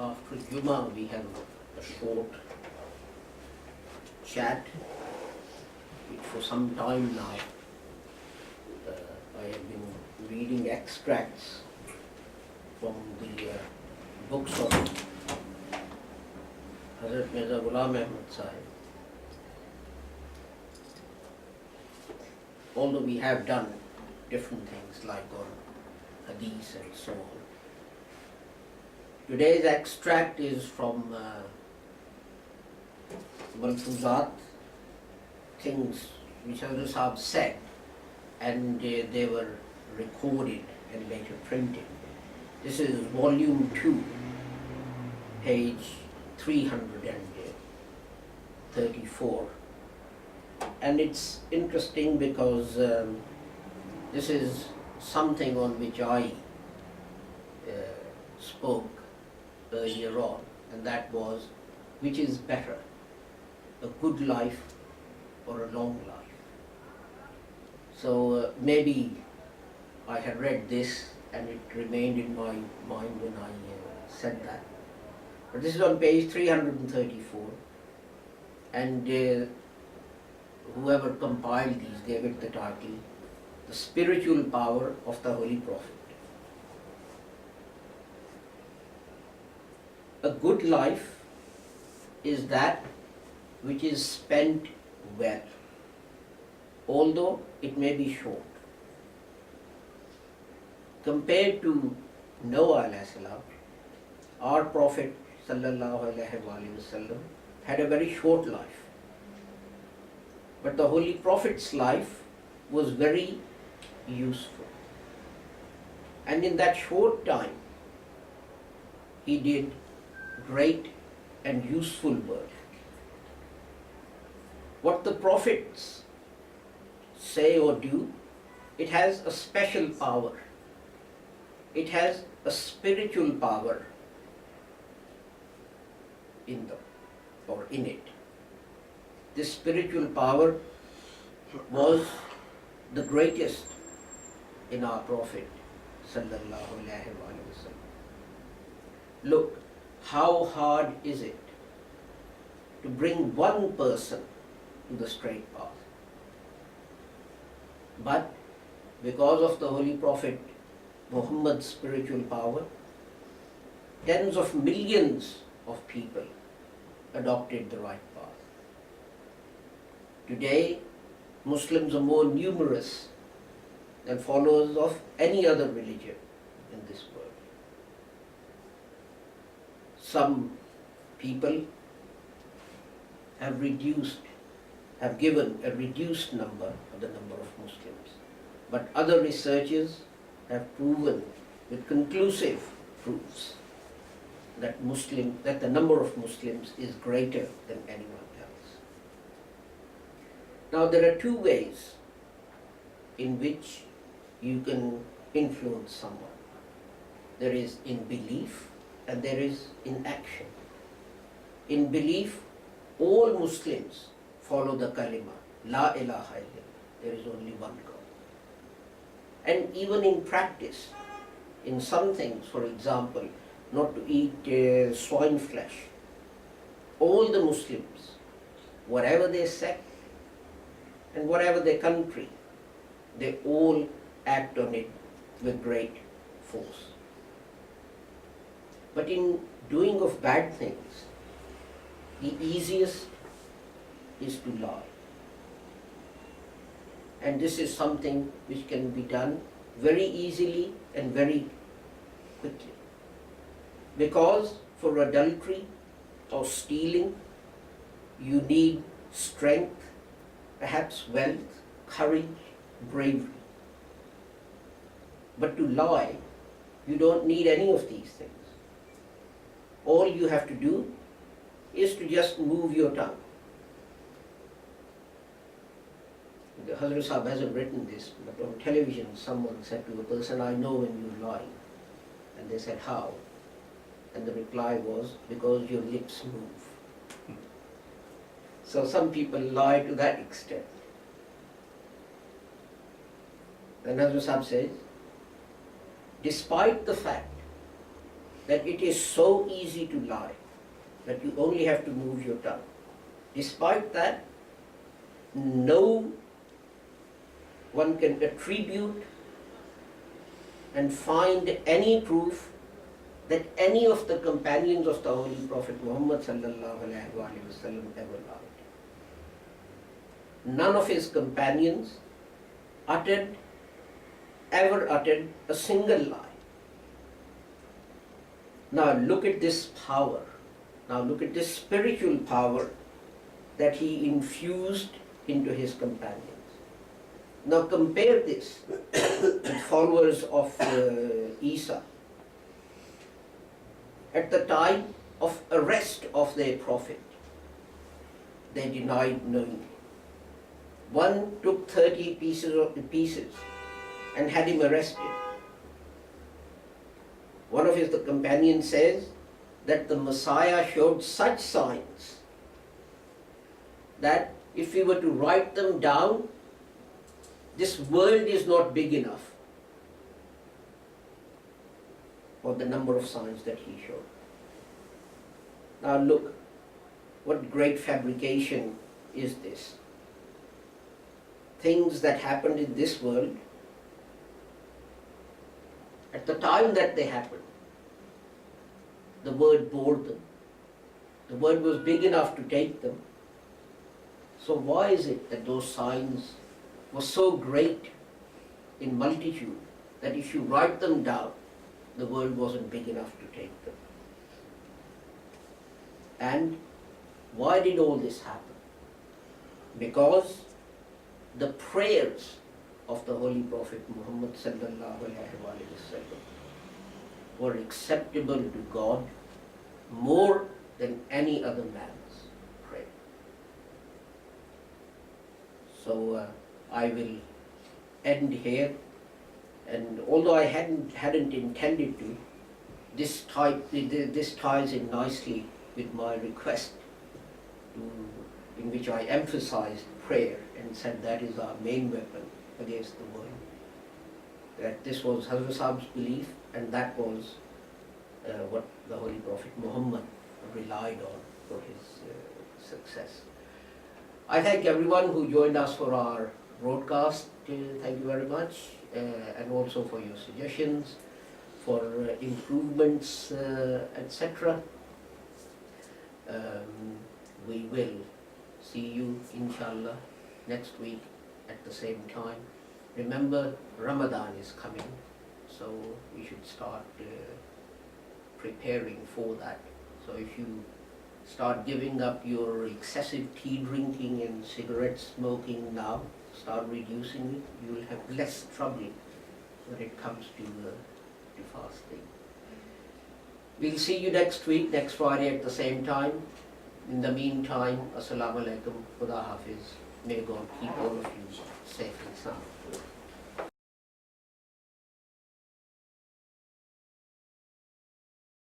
After Juma, we have a short chat, which for some time now I have been reading extracts from the books of Hazrat Mirza sahib. Although we have done different things like on hadith and so on. Today's extract is from Malfuzat, things which Hazrat Sahib said, and they were recorded and later printed. This is volume 2, page 334. And it's interesting because this is something on which I spoke earlier on, and that was, which is better, a good life or a long life? So maybe I had read this and it remained in my mind when I said that. But this is on page 334, and whoever compiled these gave it the title, The Spiritual Power of the Holy Prophet. A good life is that which is spent well, although it may be short. Compared to Noah alayhi salam, our Prophet sallallahu alaihi wasallam had a very short life. But the Holy Prophet's life was very useful. And in that short time, he did great and useful work. What the prophets say or do, it has a special power. It has a spiritual power in them, or in it. This spiritual power was the greatest in our Prophet sallallahu alaihi wasallam. Look, how hard is it to bring one person to the straight path? But because of the Holy Prophet Muhammad's spiritual power, tens of millions of people adopted the right path. Today, Muslims are more numerous than followers of any other religion in this world. Some people have given a reduced number of the number of Muslims. But other researchers have proven with conclusive proofs that the number of Muslims is greater than anyone else. Now there are two ways in which you can influence someone. There is in belief and there is in action. In belief, all Muslims follow the kalima, La ilaha illallah, there is only one God. And even in practice, in some things, for example, not to eat swine flesh, all the Muslims, whatever their sect and whatever their country, they all act on it with great force. But in doing of bad things, the easiest is to lie. And this is something which can be done very easily and very quickly. Because for adultery or stealing, you need strength, perhaps wealth, courage, bravery. But to lie, you don't need any of these things. All you have to do is to just move your tongue. The Hazrat Sahib hasn't written this, but on television someone said to a person, I know when you lie. And they said, how? And the reply was, because your lips move. So some people lie to that extent. Then Hazrat Sahib says, despite the fact that it is so easy to lie that you only have to move your tongue. Despite that, no one can attribute and find any proof that any of the companions of the Holy Prophet Muhammad sallallahu alaihi wasallam ever lied. None of his companions ever uttered a single lie. Now look at this power. Now look at this spiritual power that he infused into his companions. Now compare this with followers of Isa. At the time of arrest of their prophet, they denied knowing. One took 30 pieces and had him arrested. One of his companions says that the Messiah showed such signs that if we were to write them down, this world is not big enough for the number of signs that he showed. Now look, what great fabrication is this? Things that happened in this world, at the time that they happened, the word bore them. The word was big enough to take them. So why is it that those signs were so great in multitude that if you write them down, the world wasn't big enough to take them? And why did all this happen? Because the prayers of the Holy Prophet Muhammad sallallahu alaihi wasallam were acceptable to God more than any other man's prayer. So I will end here, and although I hadn't intended to, this ties in nicely with my request in which I emphasized prayer and said that is our main weapon against the world. That this was Hazrat Sahib's belief, and that was what the Holy Prophet Muhammad relied on for his success. I thank everyone who joined us for our broadcast. Thank you very much, and also for your suggestions, for improvements, etc. We will see you, inshallah, next week at the same time. Remember, Ramadan is coming, so we should start preparing for that. So if you start giving up your excessive tea drinking and cigarette smoking now, start reducing it, you will have less trouble when it comes to fasting. We'll see you next week, next Friday at the same time. In the meantime, Assalamu alaikum, Khuda Hafiz. May God keep all of you safe and sound.